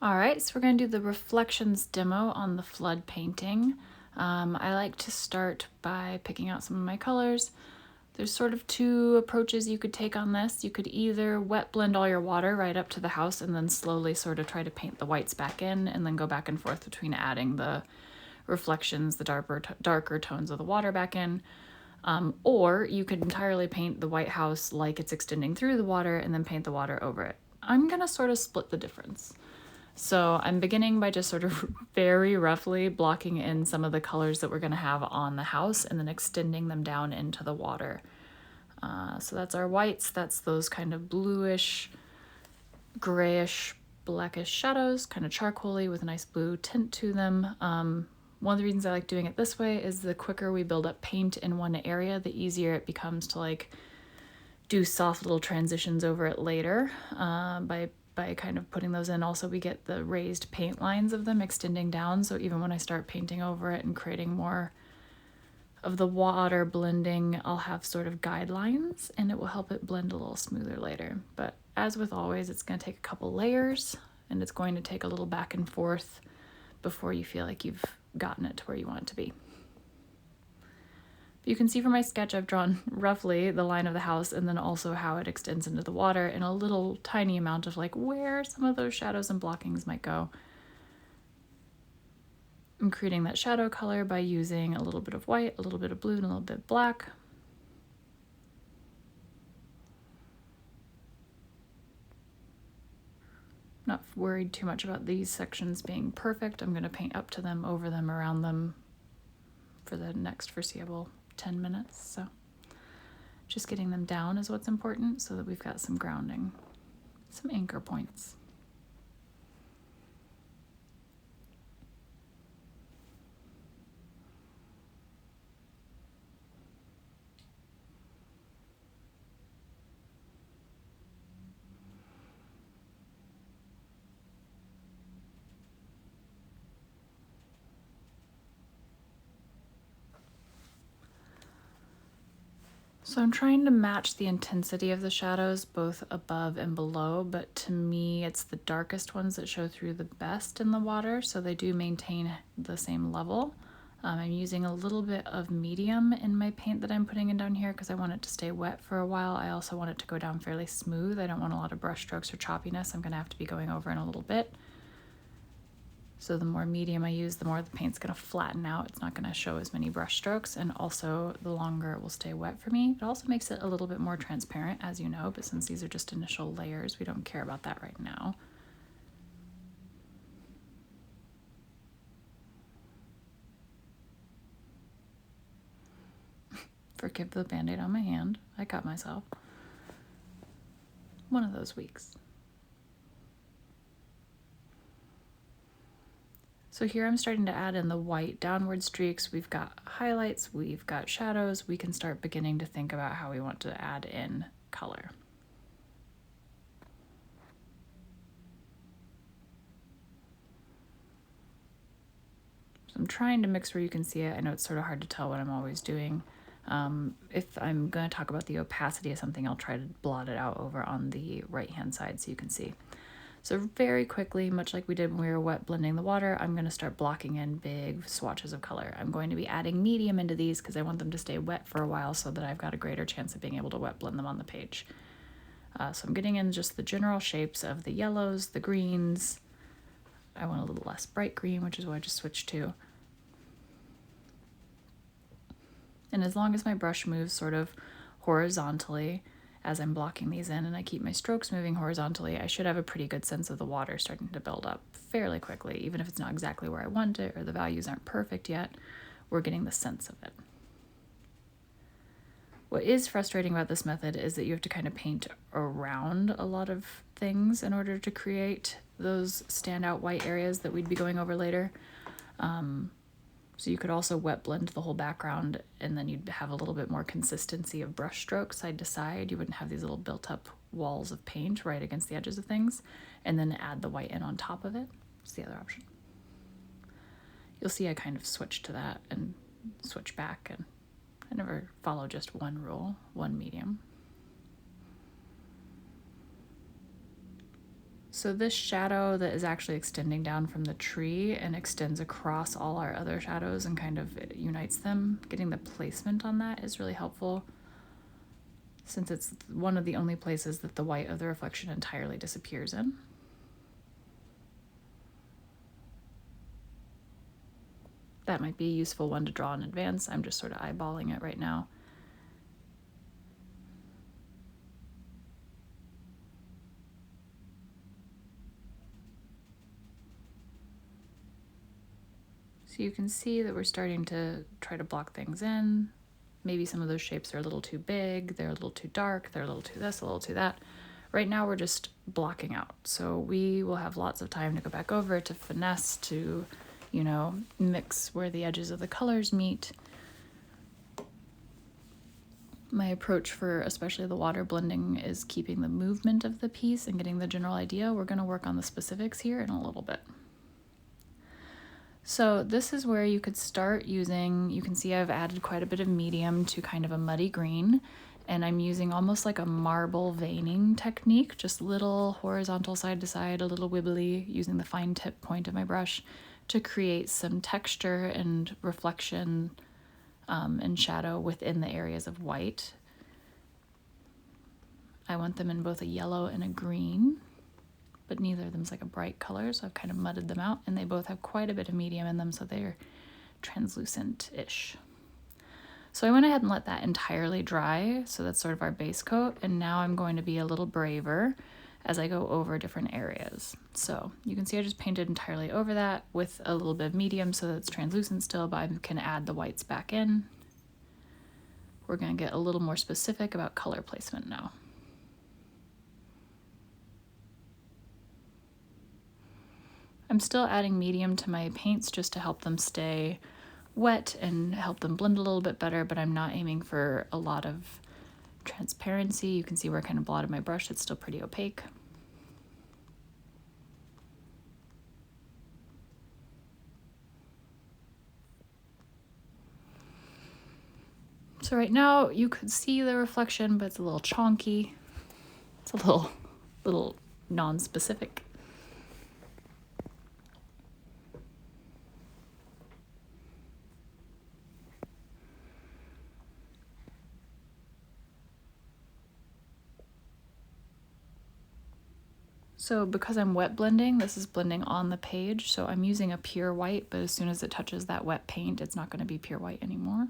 All right, so we're going to do the reflections demo on the flood painting. I like to start by picking out some of my colors. There's sort of two approaches you could take on this. You could either wet blend all your water right up to the house and then slowly sort of try to paint the whites back in and then go back and forth between adding the reflections, the darker tones of the water back in. Or you could entirely paint the white house like it's extending through the water and then paint the water over it. I'm going to sort of split the difference. So I'm beginning by just sort of very roughly blocking in some of the colors that we're going to have on the house and then extending them down into the water. So that's our whites. That's those kind of bluish, grayish, blackish shadows, kind of charcoaly with a nice blue tint to them. One of the reasons I like doing it this way is the quicker we build up paint in one area, the easier it becomes to like do soft little transitions over it later by kind of putting those in. Also, we get the raised paint lines of them extending down, so even when I start painting over it and creating more of the water blending, I'll have sort of guidelines and it will help it blend a little smoother later. But as with always, it's going to take a couple layers and it's going to take a little back and forth before you feel like you've gotten it to where you want it to be. You can see from my sketch I've drawn roughly the line of the house and then also how it extends into the water and a little tiny amount of like where some of those shadows and blockings might go. I'm creating that shadow color by using a little bit of white, a little bit of blue, and a little bit of black. Not worried too much about these sections being perfect. I'm going to paint up to them, over them, around them for the next foreseeable 10 minutes. So just getting them down is what's important so that we've got some grounding, some anchor points. So I'm trying to match the intensity of the shadows both above and below, but to me it's the darkest ones that show through the best in the water, so they do maintain the same level. I'm using a little bit of medium in my paint that I'm putting in down here because I want it to stay wet for a while. I also want it to go down fairly smooth. I don't want a lot of brush strokes or choppiness. I'm going to have to be going over in a little bit. So the more medium I use, the more the paint's going to flatten out. It's not going to show as many brush strokes, and also the longer it will stay wet for me. It also makes it a little bit more transparent, as you know, but since these are just initial layers, we don't care about that right now. Forgive the band-aid on my hand. I cut myself. One of those weeks. So here I'm starting to add in the white downward streaks. We've got highlights, we've got shadows. We can start beginning to think about how we want to add in color. So I'm trying to mix where you can see it. I know it's sort of hard to tell what I'm always doing. If I'm going to talk about the opacity of something, I'll try to blot it out over on the right-hand side so you can see. So very quickly, much like we did when we were wet blending the water, I'm going to start blocking in big swatches of color. I'm going to be adding medium into these because I want them to stay wet for a while so that I've got a greater chance of being able to wet blend them on the page. So I'm getting in just the general shapes of the yellows, the greens. I want a little less bright green, which is what I just switched to. And as long as my brush moves sort of horizontally as I'm blocking these in and I keep my strokes moving horizontally, I should have a pretty good sense of the water starting to build up fairly quickly. Even if it's not exactly where I want it or the values aren't perfect yet, we're getting the sense of it. What is frustrating about this method is that you have to kind of paint around a lot of things in order to create those standout white areas that we'd be going over later. So you could also wet blend the whole background and then you'd have a little bit more consistency of brush strokes side to side. You wouldn't have these little built up walls of paint right against the edges of things, and then add the white in on top of it. It's the other option. You'll see I kind of switch to that and switch back, and I never follow just one rule, one medium. So this shadow that is actually extending down from the tree and extends across all our other shadows and kind of unites them, getting the placement on that is really helpful, since it's one of the only places that the white of the reflection entirely disappears in. That might be a useful one to draw in advance. I'm just sort of eyeballing it right now. So you can see that we're starting to try to block things in. Maybe some of those shapes are a little too big, they're a little too dark, they're a little too this, a little too that. Right now we're just blocking out. So we will have lots of time to go back over, to finesse, to, you know, mix where the edges of the colors meet. My approach for especially the water blending is keeping the movement of the piece and getting the general idea. We're going to work on the specifics here in a little bit. So this is where you could start using, you can see I've added quite a bit of medium to kind of a muddy green, and I'm using almost like a marble veining technique, just little horizontal side to side, a little wibbly, using the fine tip point of my brush to create some texture and reflection and shadow within the areas of white. I want them in both a yellow and a green, but neither of them's like a bright color, so I've kind of mudded them out, and they both have quite a bit of medium in them, so they're translucent-ish. So I went ahead and let that entirely dry, so that's sort of our base coat, and now I'm going to be a little braver as I go over different areas. So you can see I just painted entirely over that with a little bit of medium so that it's translucent still, but I can add the whites back in. We're going to get a little more specific about color placement now. I'm still adding medium to my paints just to help them stay wet and help them blend a little bit better, but I'm not aiming for a lot of transparency. You can see where I kind of blotted my brush. It's still pretty opaque. So right now you could see the reflection, but it's a little chonky. It's a little non-specific. So because I'm wet blending, this is blending on the page, so I'm using a pure white, but as soon as it touches that wet paint, it's not going to be pure white anymore.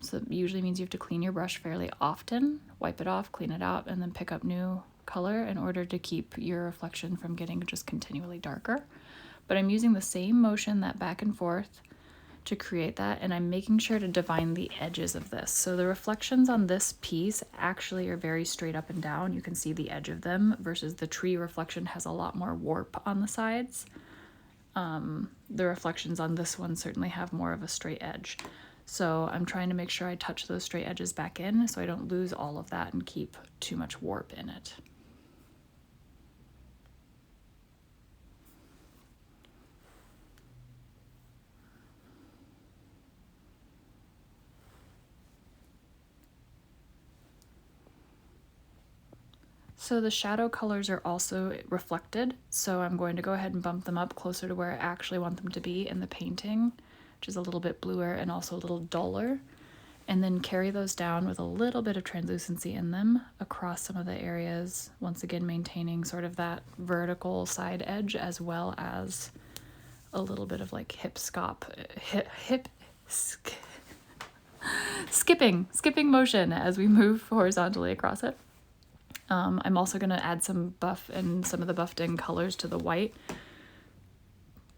So it usually means you have to clean your brush fairly often, wipe it off, clean it out, and then pick up new color in order to keep your reflection from getting just continually darker. But I'm using the same motion, that back and forth, to create that, and I'm making sure to define the edges of this. So the reflections on this piece actually are very straight up and down. You can see the edge of them, versus the tree reflection has a lot more warp on the sides. The reflections on this one certainly have more of a straight edge. So I'm trying to make sure I touch those straight edges back in so I don't lose all of that and keep too much warp in it. So the shadow colors are also reflected, so I'm going to go ahead and bump them up closer to where I actually want them to be in the painting, which is a little bit bluer and also a little duller, and then carry those down with a little bit of translucency in them across some of the areas, once again maintaining sort of that vertical side edge as well as a little bit of like skipping motion as we move horizontally across it. I'm also going to add some buff and some of the buffed in colors to the white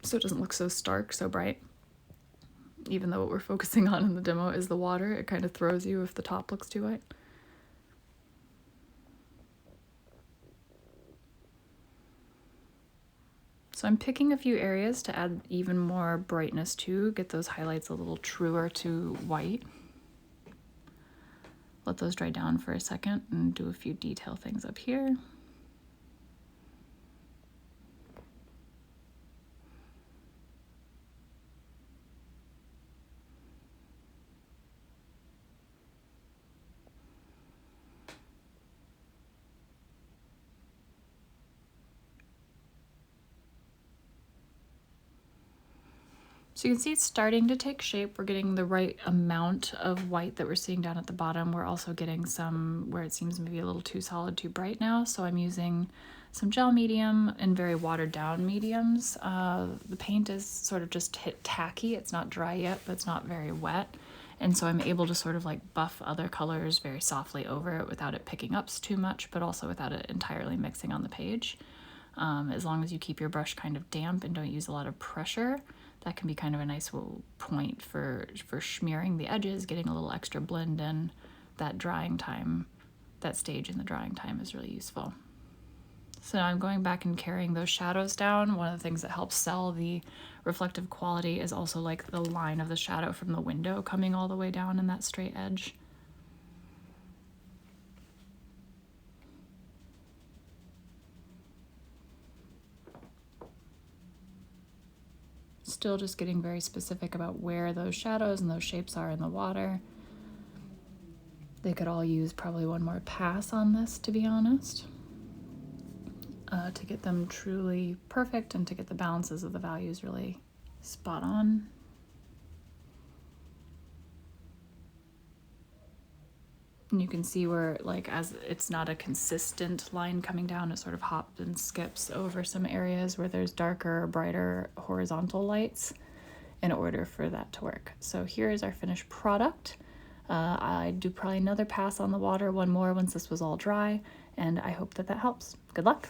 so it doesn't look so stark, so bright. Even though what we're focusing on in the demo is the water, it kind of throws you if the top looks too white. So I'm picking a few areas to add even more brightness to, get those highlights a little truer to white. Let those dry down for a second and do a few detail things up here. So you can see it's starting to take shape. We're getting the right amount of white that we're seeing down at the bottom. We're also getting some where it seems maybe a little too solid, too bright now. So I'm using some gel medium and very watered down mediums. The paint is sort of just hit tacky. It's not dry yet, but it's not very wet. And so I'm able to sort of like buff other colors very softly over it without it picking up too much, but also without it entirely mixing on the page. As long as you keep your brush kind of damp and don't use a lot of pressure, that can be kind of a nice point for smearing the edges, getting a little extra blend in. That drying time, that stage in the drying time is really useful. So now I'm going back and carrying those shadows down. One of the things that helps sell the reflective quality is also like the line of the shadow from the window coming all the way down in that straight edge. Still just getting very specific about where those shadows and those shapes are in the water. They could all use probably one more pass on this, to be honest, to get them truly perfect and to get the balances of the values really spot on. And you can see where, like, as it's not a consistent line coming down, it sort of hops and skips over some areas where there's darker, brighter horizontal lights in order for that to work. So here is our finished product. I'd do probably another pass on the water, one more once this was all dry, and I hope that that helps. Good luck.